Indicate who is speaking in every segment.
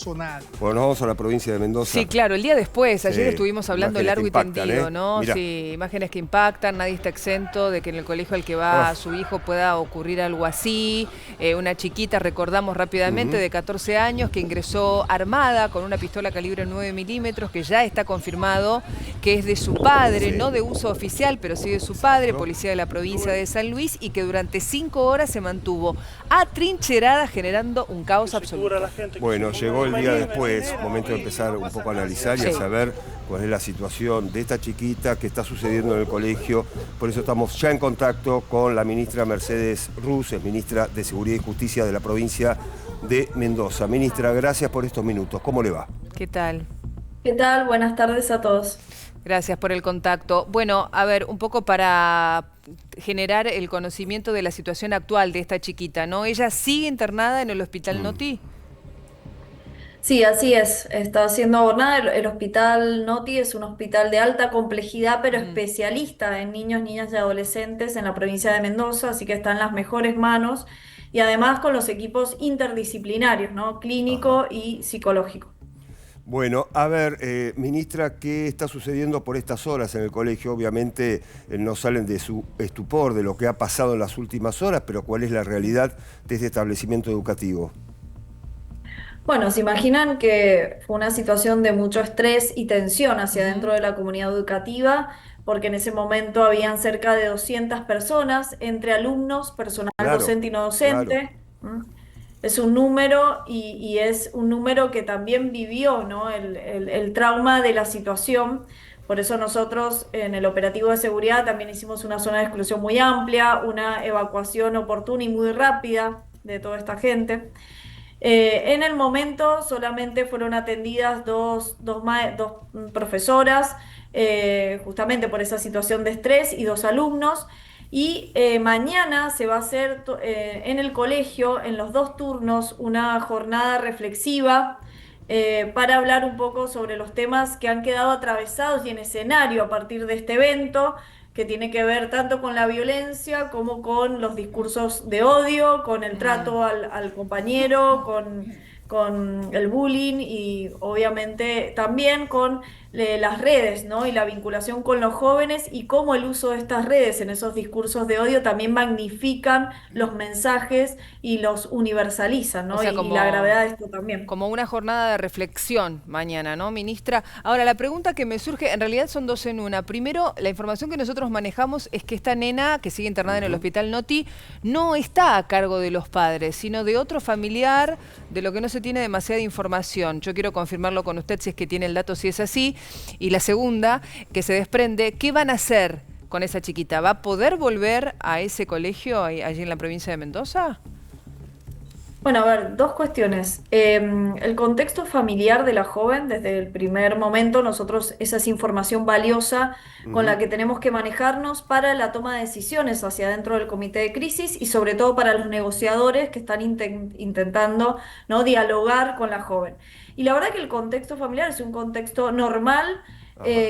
Speaker 1: Bueno, nos vamos a la provincia de Mendoza.
Speaker 2: Sí, claro, el día después, ayer estuvimos hablando
Speaker 1: Imágenes
Speaker 2: largo
Speaker 1: que
Speaker 2: y
Speaker 1: impactan,
Speaker 2: tendido, ¿no?
Speaker 1: Mirá.
Speaker 2: Sí, imágenes que impactan, nadie está exento de que en el colegio al que va su hijo pueda ocurrir algo así. Una chiquita, recordamos rápidamente, de 14 años que ingresó armada con una pistola calibre 9 milímetros, que ya está confirmado que es de su padre, no de uso oficial, pero sí de su padre, policía de la provincia de San Luis, y que durante 5 horas se mantuvo atrincherada generando un caos absoluto.
Speaker 1: Bueno, llegó el día después, momento de empezar un poco a analizar y a saber cuál es la situación de esta chiquita que está sucediendo en el colegio. Por eso estamos ya en contacto con la ministra Mercedes Ruz, es ministra de Seguridad y Justicia de la provincia de Mendoza. Ministra, gracias por estos minutos. ¿Cómo le va?
Speaker 2: ¿Qué tal?
Speaker 3: ¿Qué tal? Buenas tardes a todos.
Speaker 2: Gracias por el contacto. Bueno, a ver, un poco para generar el conocimiento de la situación actual de esta chiquita, ¿no? Ella sigue internada en el Hospital Noti.
Speaker 3: Sí, así es. Está siendo abordada. El Hospital Noti es un hospital de alta complejidad, pero especialista en niños, niñas y adolescentes en la provincia de Mendoza, así que está en las mejores manos y además con los equipos interdisciplinarios, ¿no? Clínico y psicológico.
Speaker 1: Bueno, a ver, ministra, ¿qué está sucediendo por estas horas en el colegio? Obviamente no salen de su estupor de lo que ha pasado en las últimas horas, pero ¿cuál es la realidad de este establecimiento educativo?
Speaker 3: Bueno, se imaginan que fue una situación de mucho estrés y tensión hacia dentro de la comunidad educativa, porque en ese momento habían cerca de 200 personas, entre alumnos, personal
Speaker 1: Claro,
Speaker 3: docente y no
Speaker 1: claro.
Speaker 3: docente. Es un número y es un número que también vivió, ¿no? El trauma de la situación. Por eso nosotros en el operativo de seguridad también hicimos una zona de exclusión muy amplia, una evacuación oportuna y muy rápida de toda esta gente. En el momento solamente fueron atendidas dos profesoras, justamente por esa situación de estrés, y dos alumnos. Y mañana se va a hacer en el colegio, en los dos turnos, una jornada reflexiva para hablar un poco sobre los temas que han quedado atravesados y en escenario a partir de este evento, que tiene que ver tanto con la violencia como con los discursos de odio, con el trato al compañero, con el bullying y obviamente también con las redes, ¿no? Y la vinculación con los jóvenes y cómo el uso de estas redes en esos discursos de odio también magnifican los mensajes y los universalizan,
Speaker 2: O
Speaker 3: ¿no?
Speaker 2: sea,
Speaker 3: Y la gravedad de esto también.
Speaker 2: como una jornada de reflexión mañana, ¿no, ministra? Ahora, la pregunta que me surge, en realidad son dos en una. Primero, la información que nosotros manejamos es que esta nena, que sigue internada en el Hospital Noti, no está a cargo de los padres, sino de otro familiar, de lo que no se tiene demasiada información. Yo quiero confirmarlo con usted si es que tiene el dato, si es así. Y la segunda, que se desprende, ¿qué van a hacer con esa chiquita? ¿Va a poder volver a ese colegio allí en la provincia de Mendoza?
Speaker 3: Bueno, a ver, dos cuestiones. El contexto familiar de la joven, desde el primer momento, nosotros esa es información valiosa con la que tenemos que manejarnos para la toma de decisiones hacia dentro del comité de crisis y sobre todo para los negociadores que están intentando, ¿no? Dialogar con la joven. Y la verdad que el contexto familiar es un contexto normal,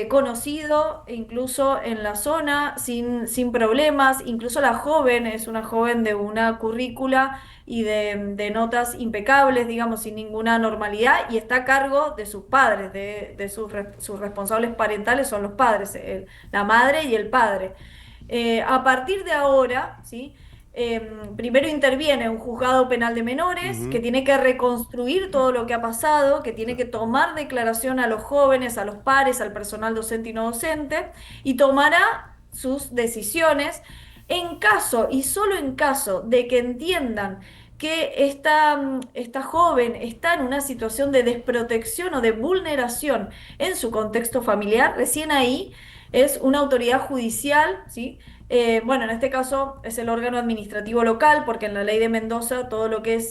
Speaker 3: conocido, incluso en la zona, sin problemas. Incluso la joven es una joven de una currícula y de notas impecables, digamos, sin ninguna anormalidad, y está a cargo de sus padres, sus responsables parentales son los padres, la madre y el padre. A partir de ahora, ¿sí? Primero interviene un juzgado penal de menores que tiene que reconstruir todo lo que ha pasado, que tiene que tomar declaración a los jóvenes, a los pares, al personal docente y no docente, y tomará sus decisiones en caso y solo en caso de que entiendan que esta joven está en una situación de desprotección o de vulneración en su contexto familiar, recién ahí es una autoridad judicial, ¿sí? Bueno, en este caso es el órgano administrativo local, porque en la ley de Mendoza todo lo que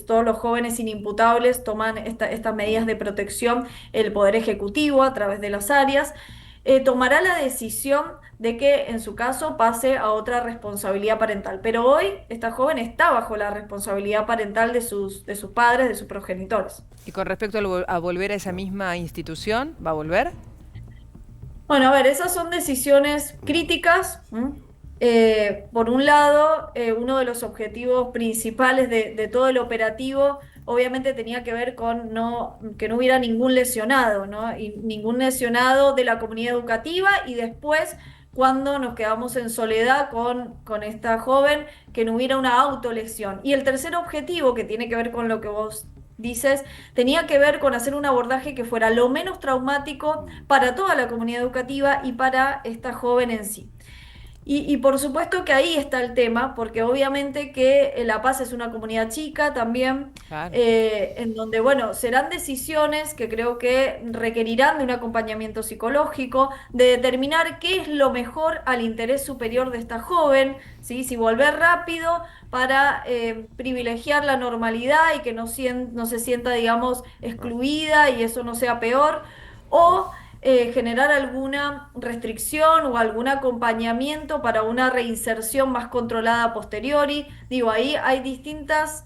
Speaker 3: todos los jóvenes inimputables toman estas medidas de protección, el Poder Ejecutivo a través de las áreas. Tomará la decisión de que en su caso pase a otra responsabilidad parental. Pero hoy esta joven está bajo la responsabilidad parental de sus padres, de sus progenitores.
Speaker 2: Y con respecto a volver a esa misma institución, ¿va a volver?
Speaker 3: Bueno, a ver, esas son decisiones críticas. Por un lado, uno de los objetivos principales de todo el operativo obviamente tenía que ver con que no hubiera ningún lesionado, ¿no? Y ningún lesionado de la comunidad educativa, y después, cuando nos quedamos en soledad con esta joven, que no hubiera una autolesión. Y el tercer objetivo, que tiene que ver con lo que vos dices, tenía que ver con hacer un abordaje que fuera lo menos traumático para toda la comunidad educativa y para esta joven en sí. Y por supuesto que ahí está el tema, porque obviamente que La Paz es una comunidad chica también,
Speaker 2: Claro.
Speaker 3: en donde, bueno, serán decisiones que creo que requerirán de un acompañamiento psicológico, de determinar qué es lo mejor al interés superior de esta joven, ¿sí? Si volver rápido para privilegiar la normalidad y que no se sienta, digamos, excluida y eso no sea peor, o generar alguna restricción o algún acompañamiento para una reinserción más controlada a posteriori. Digo, ahí hay distintas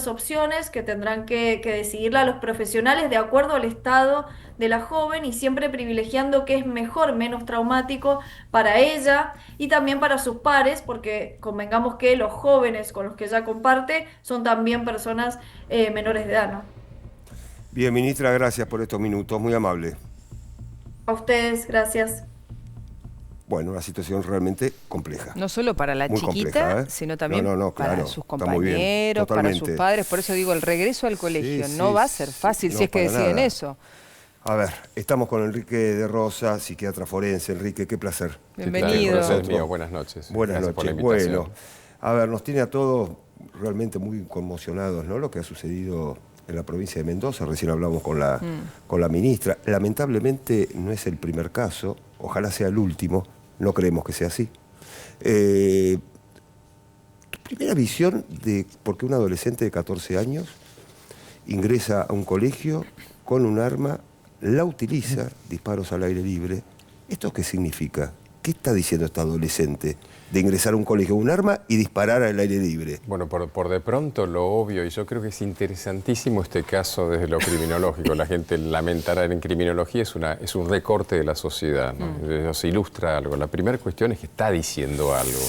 Speaker 3: opciones que tendrán que decidirla los profesionales de acuerdo al estado de la joven, y siempre privilegiando qué es mejor, menos traumático para ella y también para sus pares, porque convengamos que los jóvenes con los que ella comparte son también personas menores de edad, ¿no?
Speaker 1: Bien, ministra, gracias por estos minutos, muy amable.
Speaker 3: A ustedes, gracias.
Speaker 1: Bueno, una situación realmente compleja.
Speaker 2: No solo para la
Speaker 1: Muy
Speaker 2: chiquita,
Speaker 1: compleja, ¿eh?
Speaker 2: sino también
Speaker 1: claro,
Speaker 2: para sus
Speaker 1: está muy bien,
Speaker 2: compañeros, para sus
Speaker 1: totalmente.
Speaker 2: padres. Por eso digo, el regreso al colegio
Speaker 1: Sí,
Speaker 2: no
Speaker 1: sí,
Speaker 2: va a ser fácil
Speaker 1: no,
Speaker 2: si es que
Speaker 1: para
Speaker 2: deciden
Speaker 1: nada.
Speaker 2: eso.
Speaker 1: A ver, estamos con Enrique de Rosa, psiquiatra forense. Enrique, qué placer.
Speaker 2: Bienvenido.
Speaker 4: El placer es mío. Buenas noches.
Speaker 1: Buenas
Speaker 4: Gracias por la
Speaker 1: noches.
Speaker 4: invitación.
Speaker 1: Bueno, a ver, nos tiene a todos realmente muy conmocionados, ¿no? Lo que ha sucedido en la provincia de Mendoza. Recién hablamos con la ministra. Lamentablemente no es el primer caso, ojalá sea el último, no creemos que sea así. Tu primera visión de por qué un adolescente de 14 años ingresa a un colegio con un arma, la utiliza, disparos al aire libre. ¿Esto qué significa? ¿Qué está diciendo esta adolescente de ingresar a un colegio con un arma y disparar al aire libre?
Speaker 4: Bueno, por de pronto lo obvio, y yo creo que es interesantísimo este caso desde lo criminológico. La gente lamentará, en criminología es un recorte de la sociedad, ¿no? Nos ilustra algo. La primera cuestión es que está diciendo algo.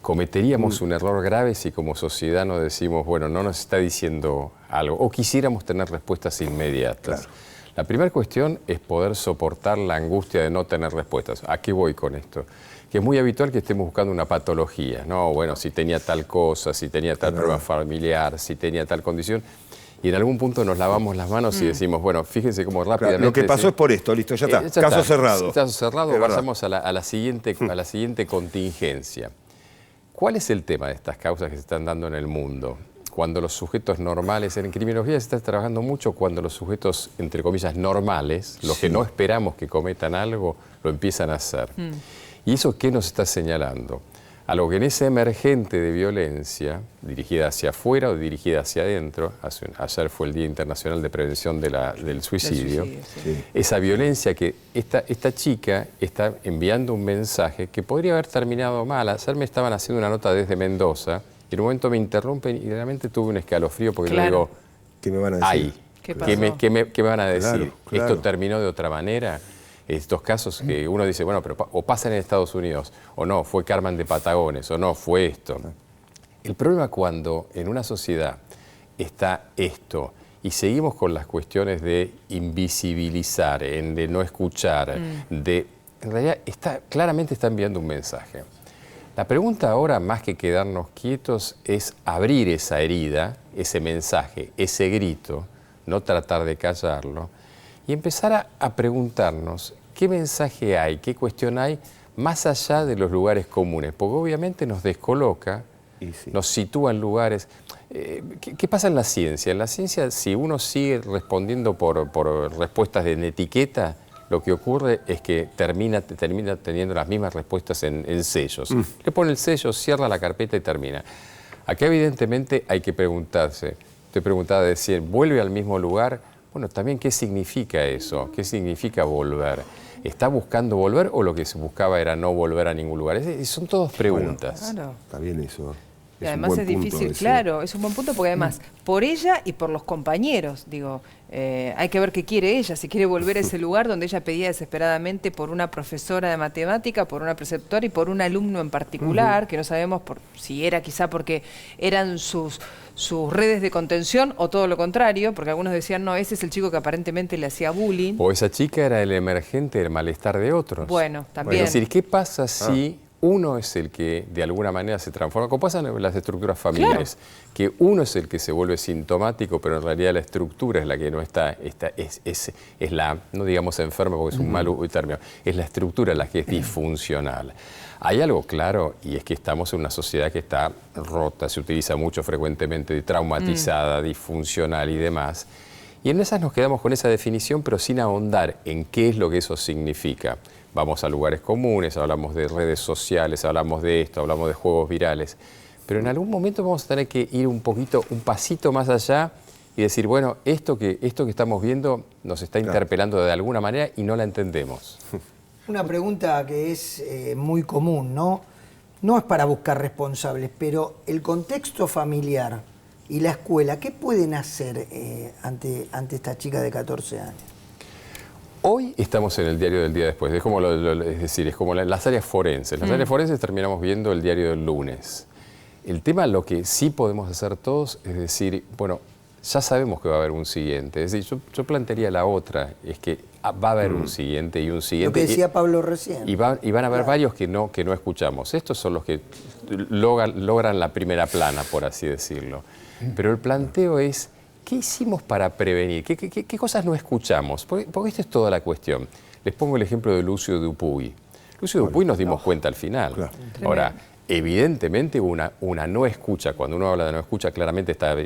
Speaker 4: Cometeríamos un error grave si como sociedad no decimos, bueno, no nos está diciendo algo, o quisiéramos tener respuestas inmediatas.
Speaker 1: Claro.
Speaker 4: La primera cuestión es poder soportar la angustia de no tener respuestas. ¿A qué voy con esto? Que es muy habitual que estemos buscando una patología, ¿no? Bueno, si tenía tal cosa, si tenía tal problema familiar, si tenía tal condición. Y en algún punto nos lavamos las manos y decimos, bueno, fíjense cómo rápidamente...
Speaker 1: Claro, lo que pasó es por esto, listo, ya está. Caso cerrado.
Speaker 4: Caso cerrado,
Speaker 1: Es verdad.
Speaker 4: pasamos a la siguiente contingencia. ¿Cuál es el tema de estas causas que se están dando en el mundo? Cuando los sujetos normales, en criminología se está trabajando mucho cuando los sujetos, entre comillas, normales, los que no esperamos que cometan algo, lo empiezan a hacer. ¿Y eso qué nos está señalando? Algo que en esa emergente de violencia, dirigida hacia afuera o dirigida hacia adentro, ayer fue el Día Internacional de Prevención del Suicidio,
Speaker 2: Sí.
Speaker 4: esa violencia que esta chica está enviando un mensaje que podría haber terminado mal. Ayer me estaban haciendo una nota desde Mendoza, y en un momento me interrumpen y realmente tuve un escalofrío porque yo digo,
Speaker 1: ¿Qué me van a decir?
Speaker 4: ay,
Speaker 2: ¿Qué
Speaker 4: ¿qué me van a decir?
Speaker 1: Claro.
Speaker 4: ¿Esto terminó de otra manera? Estos casos que uno dice, bueno, pero o pasan en Estados Unidos, o no, fue Carmen de Patagones, o no, fue esto. El problema cuando en una sociedad está esto y seguimos con las cuestiones de invisibilizar, de no escuchar, en realidad claramente está enviando un mensaje. La pregunta ahora, más que quedarnos quietos, es abrir esa herida, ese mensaje, ese grito, no tratar de callarlo, y empezar a preguntarnos qué mensaje hay, qué cuestión hay, más allá de los lugares comunes, porque obviamente nos descoloca, nos sitúa en lugares... ¿Qué pasa en la ciencia? En la ciencia, si uno sigue respondiendo por respuestas en etiqueta, lo que ocurre es que termina teniendo las mismas respuestas en sellos. Le pone el sello, cierra la carpeta y termina. Acá evidentemente hay que preguntarse. Te preguntaba, decir, ¿vuelve al mismo lugar? Bueno, también, ¿qué significa eso? ¿Qué significa volver? ¿Está buscando volver o lo que se buscaba era no volver a ningún lugar? Son todas preguntas.
Speaker 2: Claro.
Speaker 1: Está bien eso.
Speaker 2: Y además es difícil, claro, es un buen punto porque además, por ella y por los compañeros, digo, hay que ver qué quiere ella, si quiere volver a ese lugar donde ella pedía desesperadamente por una profesora de matemática, por una preceptora y por un alumno en particular, que no sabemos si era quizá porque eran sus redes de contención o todo lo contrario, porque algunos decían, no, ese es el chico que aparentemente le hacía bullying.
Speaker 4: O esa chica era el emergente del malestar de otros.
Speaker 2: Bueno, también.
Speaker 4: Es decir, ¿qué pasa si uno es el que de alguna manera se transforma? Como pasa en las estructuras familiares, que uno es el que se vuelve sintomático, pero en realidad la estructura es la que no está es la, no digamos enferma porque es un mal término, es la estructura la que es disfuncional. Hay algo claro y es que estamos en una sociedad que está rota, se utiliza mucho frecuentemente, traumatizada, disfuncional y demás. Y en esas nos quedamos con esa definición, pero sin ahondar en qué es lo que eso significa. Vamos a lugares comunes, hablamos de redes sociales, hablamos de esto, hablamos de juegos virales. Pero en algún momento vamos a tener que ir un pasito más allá y decir, bueno, esto que estamos viendo nos está interpelando de alguna manera y no la entendemos.
Speaker 5: Una pregunta que es muy común, ¿no? No es para buscar responsables, pero el contexto familiar y la escuela, ¿qué pueden hacer ante esta chica de 14 años?
Speaker 4: Hoy estamos en el diario del día después, es como, es como las áreas forenses. Las áreas forenses terminamos viendo el diario del lunes. El tema, lo que sí podemos hacer todos, es decir, bueno, ya sabemos que va a haber un siguiente. Es decir, yo plantearía la otra, es que va a haber un siguiente y un siguiente.
Speaker 5: Lo que decía Pablo recién.
Speaker 4: Y van a haber varios que no escuchamos. Estos son los que logran la primera plana, por así decirlo. Pero el planteo es, ¿qué hicimos para prevenir? ¿Qué cosas no escuchamos? Porque esta es toda la cuestión. Les pongo el ejemplo de Lucio Dupuy. Lucio Dupuy nos dimos cuenta al final. Claro. Ahora, evidentemente una no escucha. Cuando uno habla de no escucha, claramente está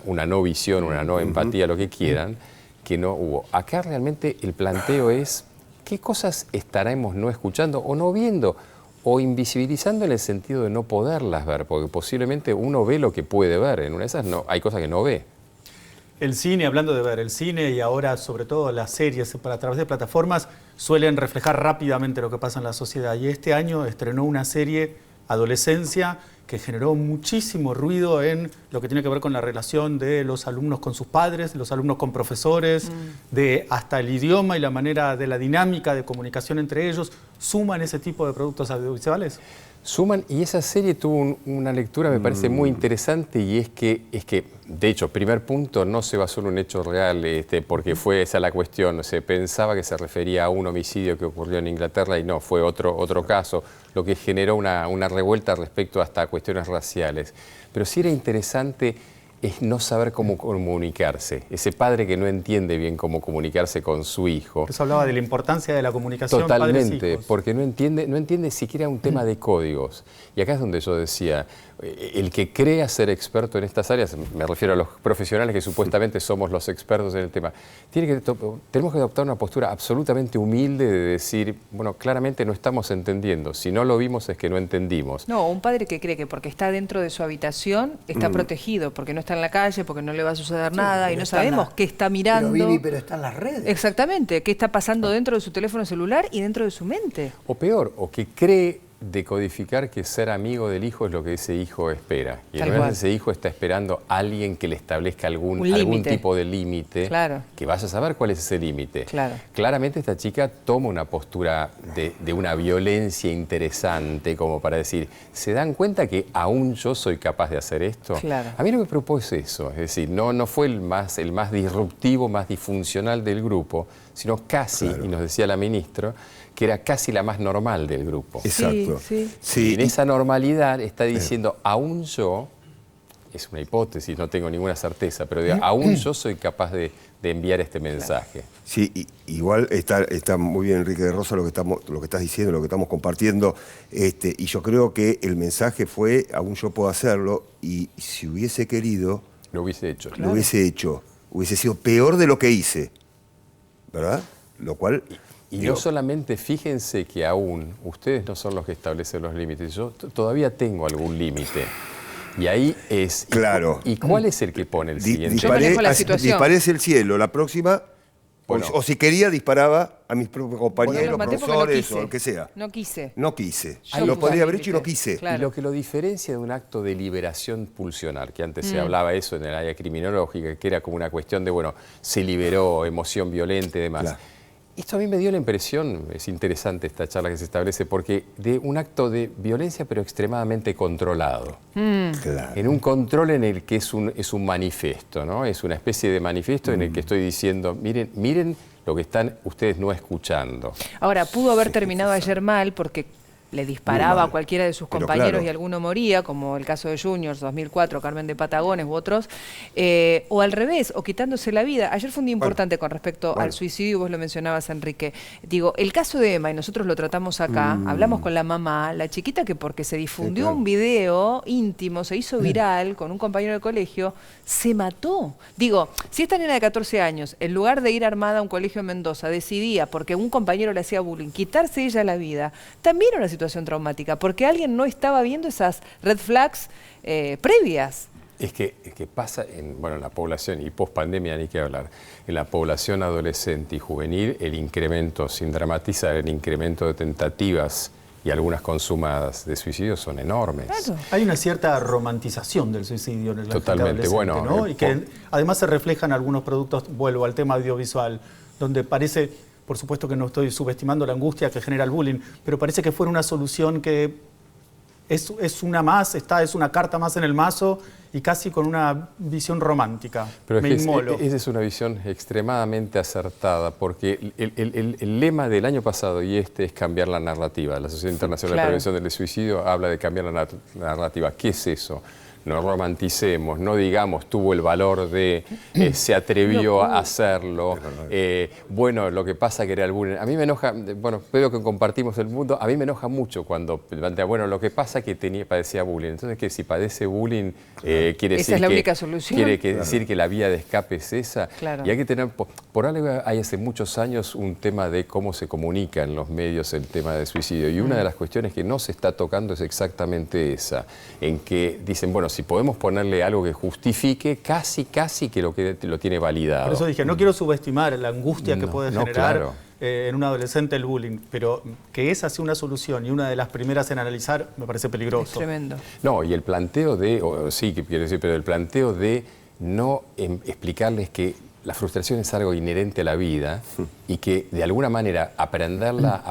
Speaker 4: una no visión, una no empatía, lo que quieran, que no hubo. Acá realmente el planteo es, ¿qué cosas estaremos no escuchando o no viendo? O invisibilizando en el sentido de no poderlas ver, porque posiblemente uno ve lo que puede ver. En una de esas hay cosas que no ve.
Speaker 6: El cine, hablando de ver, el cine y ahora sobre todo las series a través de plataformas suelen reflejar rápidamente lo que pasa en la sociedad. Y este año estrenó una serie, Adolescencia, que generó muchísimo ruido en lo que tiene que ver con la relación de los alumnos con sus padres, los alumnos con profesores, de hasta el idioma y la manera de la dinámica de comunicación entre ellos. ¿Suman ese tipo de productos audiovisuales?
Speaker 4: Suman, y esa serie tuvo una lectura, me parece muy interesante, y es que, de hecho, primer punto, no se basó en un hecho real, porque fue esa la cuestión. Se pensaba que se refería a un homicidio que ocurrió en Inglaterra y no, fue otro caso, lo que generó una revuelta respecto hasta cuestiones raciales. Pero sí era interesante es no saber cómo comunicarse. Ese padre que no entiende bien cómo comunicarse con su hijo.
Speaker 6: Eso hablaba de la importancia de la comunicación.
Speaker 4: Totalmente, porque no entiende siquiera un tema de códigos. Y acá es donde yo decía, el que crea ser experto en estas áreas, me refiero a los profesionales que supuestamente somos los expertos en el tema, tenemos que adoptar una postura absolutamente humilde de decir, bueno, claramente no estamos entendiendo. Si no lo vimos es que no entendimos.
Speaker 2: No, un padre que cree que porque está dentro de su habitación está protegido, porque no está en la calle, porque no le va a suceder nada y no sabemos qué está mirando.
Speaker 5: Pero Vivi, pero está en las redes.
Speaker 2: Exactamente, qué está pasando dentro de su teléfono celular y dentro de su mente.
Speaker 4: O peor, o que cree decodificar que ser amigo del hijo es lo que ese hijo espera. Y en vez ese hijo está esperando a alguien que le establezca algún tipo de límite, que vaya a saber cuál es ese límite. Claramente esta chica toma una postura de una violencia interesante, como para decir, ¿se dan cuenta que aún yo soy capaz de hacer esto? A mí lo que me propone es eso, es decir, no fue el más disruptivo, más disfuncional del grupo, sino casi, y nos decía la ministra, que era casi la más normal del grupo.
Speaker 1: Exacto.
Speaker 4: Y en esa normalidad está diciendo, aún yo, es una hipótesis, no tengo ninguna certeza, pero aún yo soy capaz de enviar este mensaje.
Speaker 1: Sí, igual está muy bien, Enrique de Rosa, lo que estás diciendo, lo que estamos compartiendo, y yo creo que el mensaje fue, aún yo puedo hacerlo, y si hubiese querido...
Speaker 4: Lo hubiese hecho.
Speaker 1: Lo hubiese hecho. Hubiese sido peor de lo que hice, ¿verdad? Lo cual...
Speaker 4: Y no solamente, fíjense que aún ustedes no son los que establecen los límites, yo todavía tengo algún límite. Y ahí es...
Speaker 1: Claro.
Speaker 4: ¿Y cuál es el que pone el siguiente?
Speaker 1: Disparé hacia el cielo, la próxima... O si quería, disparaba a mis propios
Speaker 2: Yo
Speaker 1: compañeros,
Speaker 2: los maté porque
Speaker 1: profesores o el que sea.
Speaker 2: No quise.
Speaker 1: No quise.
Speaker 2: Yo
Speaker 1: Lo
Speaker 2: quise.
Speaker 1: podría haber hecho y no quise.
Speaker 2: Claro.
Speaker 4: Y lo que lo diferencia de un acto de liberación pulsional, que antes
Speaker 2: Mm.
Speaker 4: se hablaba eso en el área criminológica, que era como una cuestión de, bueno, se liberó, emoción violenta y demás.
Speaker 1: Claro.
Speaker 4: Esto a mí me dio la impresión, es interesante esta charla que se establece, porque de un acto de violencia pero extremadamente controlado.
Speaker 1: Claro.
Speaker 4: En un control en el que es un manifiesto, ¿no? Es una especie de manifiesto en el que estoy diciendo, miren lo que están ustedes no escuchando.
Speaker 2: Ahora, pudo haber terminado ayer mal porque le disparaba
Speaker 1: Muy mal.
Speaker 2: a cualquiera de sus
Speaker 1: Pero
Speaker 2: compañeros
Speaker 1: claro.
Speaker 2: y alguno moría, como el caso de Juniors, 2004, Carmen de Patagones u otros, o al revés, o quitándose la vida. Ayer fue un día importante con respecto al suicidio, vos lo mencionabas, Enrique. Digo, el caso de Emma, y nosotros lo tratamos acá, hablamos con la mamá, la chiquita que porque se difundió
Speaker 1: claro.
Speaker 2: un video íntimo, se hizo viral con un compañero de colegio, se mató. Digo, si esta nena de 14 años, en lugar de ir armada a un colegio en Mendoza, decidía, porque un compañero le hacía bullying, quitarse ella la vida, también era una situación traumática, porque alguien no estaba viendo esas red flags previas.
Speaker 4: Es que pasa en la población, y post-pandemia ni que hablar, en la población adolescente y juvenil, el incremento, sin dramatizar, el incremento de tentativas y algunas consumadas de suicidio son enormes.
Speaker 2: Claro.
Speaker 6: Hay una cierta romantización del suicidio en el
Speaker 4: Totalmente,
Speaker 6: adolescente,
Speaker 4: bueno,
Speaker 6: ¿no? Y que además se refleja en algunos productos, vuelvo al tema audiovisual, donde parece, por supuesto que no estoy subestimando la angustia que genera el bullying, pero parece que fuera una solución que es una carta más en el mazo y casi con una visión romántica.
Speaker 4: Pero
Speaker 6: Me
Speaker 4: es que
Speaker 6: inmolo.
Speaker 4: esa es una visión extremadamente acertada, porque el lema del año pasado y este es cambiar la narrativa. La Sociedad Internacional de Prevención del Suicidio habla de cambiar la narrativa. ¿Qué es eso? No romanticemos, no digamos tuvo el valor de, se atrevió a hacerlo, bueno, lo que pasa que era el bullying. A mí me enoja, bueno, veo que compartimos el mundo, a mí me enoja mucho cuando plantea, bueno, lo que pasa que padecía bullying. Entonces, que si padece bullying, quiere
Speaker 2: Esa
Speaker 4: decir
Speaker 2: es la
Speaker 4: que,
Speaker 2: única solución.
Speaker 4: quiere decir que la vía de escape es esa.
Speaker 2: Claro.
Speaker 4: Y hay que tener, por algo hay hace muchos años un tema de cómo se comunica en los medios el tema del suicidio. Y una de las cuestiones que no se está tocando es exactamente esa, en que dicen, bueno, si podemos ponerle algo que justifique, casi que lo tiene validado.
Speaker 6: Por eso dije, no quiero subestimar la angustia que puede generar
Speaker 4: claro.
Speaker 6: En un adolescente el bullying, pero que esa sea una solución y una de las primeras en analizar me parece peligroso.
Speaker 2: Es tremendo.
Speaker 4: No, y el planteo sí, que quiero decir, pero el planteo de no explicarles que la frustración es algo inherente a la vida y que de alguna manera aprenderla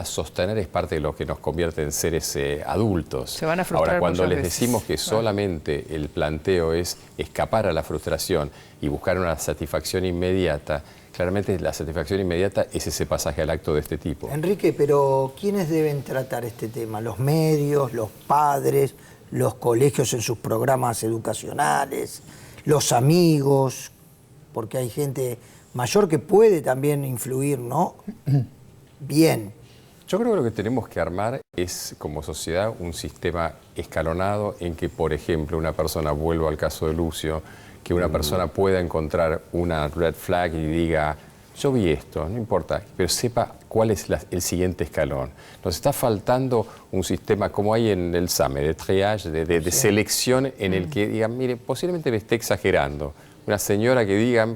Speaker 4: a sostener es parte de lo que nos convierte en seres adultos.
Speaker 2: Se van a frustrar.
Speaker 4: Ahora, cuando
Speaker 2: muchas
Speaker 4: les
Speaker 2: veces.
Speaker 4: decimos que solamente el planteo es escapar a la frustración y buscar una satisfacción inmediata, claramente la satisfacción inmediata es ese pasaje al acto de este tipo.
Speaker 5: Enrique, pero ¿quiénes deben tratar este tema? ¿Los medios, los padres, los colegios en sus programas educacionales, los amigos? Porque hay gente mayor que puede también influir, ¿no? Bien.
Speaker 4: Yo creo que lo que tenemos que armar es, como sociedad, un sistema escalonado en que, por ejemplo, una persona, vuelvo al caso de Lucio, que una persona pueda encontrar una red flag y diga, yo vi esto, no importa, pero sepa cuál es el siguiente escalón. Nos está faltando un sistema como hay en el SAME, de triage, de selección, en el que digan, mire, posiblemente me esté exagerando. Una señora que diga,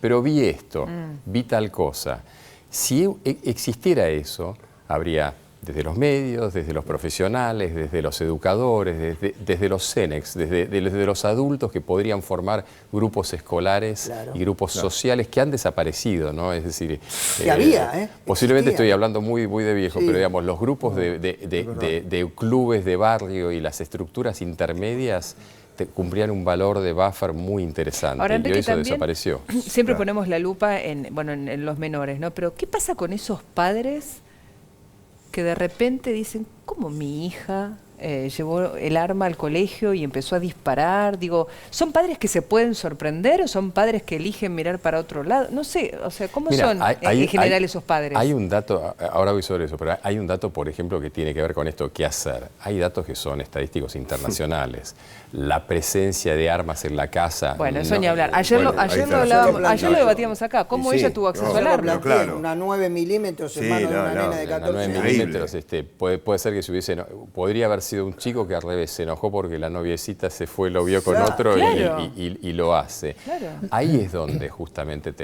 Speaker 4: pero vi esto, vi tal cosa. Si existiera eso, habría desde los medios, desde los profesionales, desde los educadores, desde los CENEX, desde los adultos que podrían formar grupos escolares y grupos sociales que han desaparecido, ¿no? Es decir,
Speaker 5: que había,
Speaker 4: posiblemente
Speaker 5: existía.
Speaker 4: estoy hablando muy de viejo,
Speaker 5: Sí.
Speaker 4: pero digamos, los grupos de clubes de barrio y las estructuras intermedias cumplían un valor de buffer muy interesante.
Speaker 2: Ahora,
Speaker 4: y
Speaker 2: Enrique,
Speaker 4: hoy eso
Speaker 2: también
Speaker 4: desapareció.
Speaker 2: Siempre ponemos la lupa en los menores, ¿no? Pero ¿qué pasa con esos padres que de repente dicen, ¿cómo mi hija llevó el arma al colegio y empezó a disparar? Digo, ¿son padres que se pueden sorprender o son padres que eligen mirar para otro lado? No sé, o sea, ¿cómo son en general esos padres?
Speaker 4: Hay un dato, ahora voy sobre eso, pero hay un dato, por ejemplo, que tiene que ver con esto, ¿qué hacer? Hay datos que son estadísticos internacionales. La presencia de armas en la casa.
Speaker 2: Bueno, eso ni hablar. Ayer lo debatíamos acá, cómo ella tuvo acceso al arma.
Speaker 1: Claro.
Speaker 5: Una 9 milímetros en
Speaker 1: Sí,
Speaker 5: mano de
Speaker 1: no,
Speaker 5: una
Speaker 1: no,
Speaker 5: nena de
Speaker 4: La
Speaker 5: 14
Speaker 4: 9
Speaker 5: años.
Speaker 4: milímetros, puede ser que se hubiese, podría haber sido un chico que al revés se enojó porque la noviecita se fue, lo vio con otro
Speaker 2: Claro.
Speaker 4: y lo hace.
Speaker 2: Claro.
Speaker 4: Ahí es donde justamente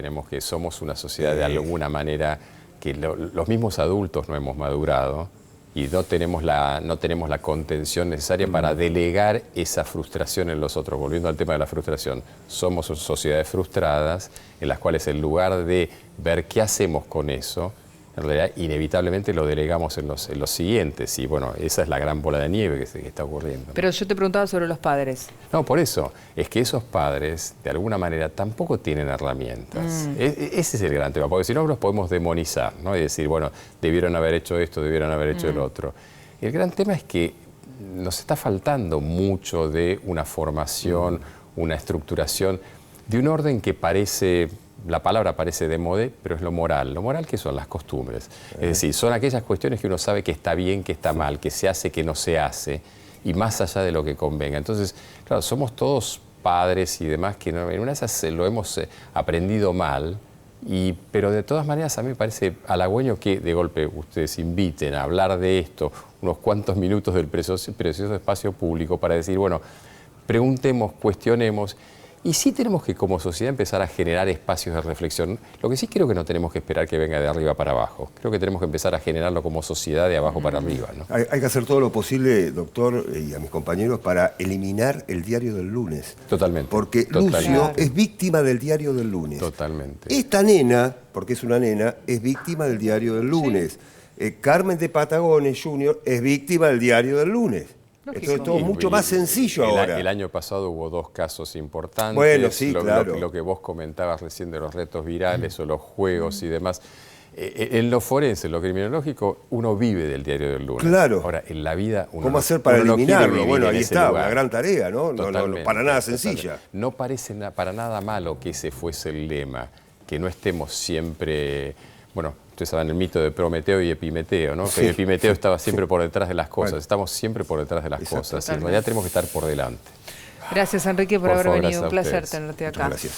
Speaker 4: somos una sociedad de alguna manera que los mismos adultos no hemos madurado y no tenemos la contención necesaria para delegar esa frustración en los otros. Volviendo al tema de la frustración, somos sociedades frustradas en las cuales en lugar de ver qué hacemos con eso, en realidad inevitablemente lo delegamos en los siguientes. Y bueno, esa es la gran bola de nieve que está ocurriendo.
Speaker 2: Pero yo te preguntaba sobre los padres.
Speaker 4: No, por eso, es que esos padres, de alguna manera, tampoco tienen herramientas. Ese es el gran tema, porque si no los podemos demonizar, ¿no? Y decir, bueno, debieron haber hecho esto, debieron haber hecho el otro. Y el gran tema es que nos está faltando mucho de una formación, una estructuración, de un orden que parece... La palabra parece de moda, pero es lo moral. Lo moral, ¿qué son? Las costumbres. Es decir, son aquellas cuestiones que uno sabe que está bien, que está mal, que se hace, que no se hace, y más allá de lo que convenga. Entonces, claro, somos todos padres y demás que en una de esas lo hemos aprendido mal, pero de todas maneras a mí me parece halagüeño que de golpe ustedes inviten a hablar de esto unos cuantos minutos del precioso espacio público para decir, bueno, preguntemos, cuestionemos. Y sí tenemos que, como sociedad, empezar a generar espacios de reflexión. Lo que sí creo que no tenemos que esperar que venga de arriba para abajo. Creo que tenemos que empezar a generarlo como sociedad de abajo para arriba, ¿no?
Speaker 1: Hay que hacer todo lo posible, doctor, y a mis compañeros, para eliminar el diario del lunes.
Speaker 4: Totalmente.
Speaker 1: Porque
Speaker 4: Totalmente.
Speaker 1: Lucio es víctima del diario del lunes.
Speaker 4: Totalmente.
Speaker 1: Esta nena, porque es una nena, es víctima del diario del lunes. Carmen de Patagones Jr. es víctima del diario del lunes. Esto es todo mucho más sencillo ahora.
Speaker 4: El año pasado hubo 2 casos importantes.
Speaker 1: Bueno, sí, claro.
Speaker 4: Lo que vos comentabas recién de los retos virales o los juegos y demás. En lo forense, en lo criminológico, uno vive del diario del lunes.
Speaker 1: Claro.
Speaker 4: Ahora, en la vida uno
Speaker 1: ¿Cómo hacer para eliminarlo? Bueno, ahí está,
Speaker 4: lugar.
Speaker 1: una gran tarea, ¿no? No, para nada sencilla.
Speaker 4: Totalmente. No parece para nada malo que ese fuese el lema, que no estemos siempre... Bueno, ustedes saben el mito de Prometeo y Epimeteo, ¿no?
Speaker 1: Sí,
Speaker 4: que Epimeteo estaba siempre
Speaker 1: sí.
Speaker 4: por detrás de las cosas.
Speaker 1: Bueno.
Speaker 4: Estamos siempre por detrás de las
Speaker 1: Exacto.
Speaker 4: cosas. En realidad tenemos que estar por delante.
Speaker 2: Gracias, Enrique, por haber
Speaker 4: favor,
Speaker 2: venido. Un
Speaker 4: gracias a
Speaker 2: placer
Speaker 4: ustedes.
Speaker 2: tenerte acá.
Speaker 1: Muchas gracias.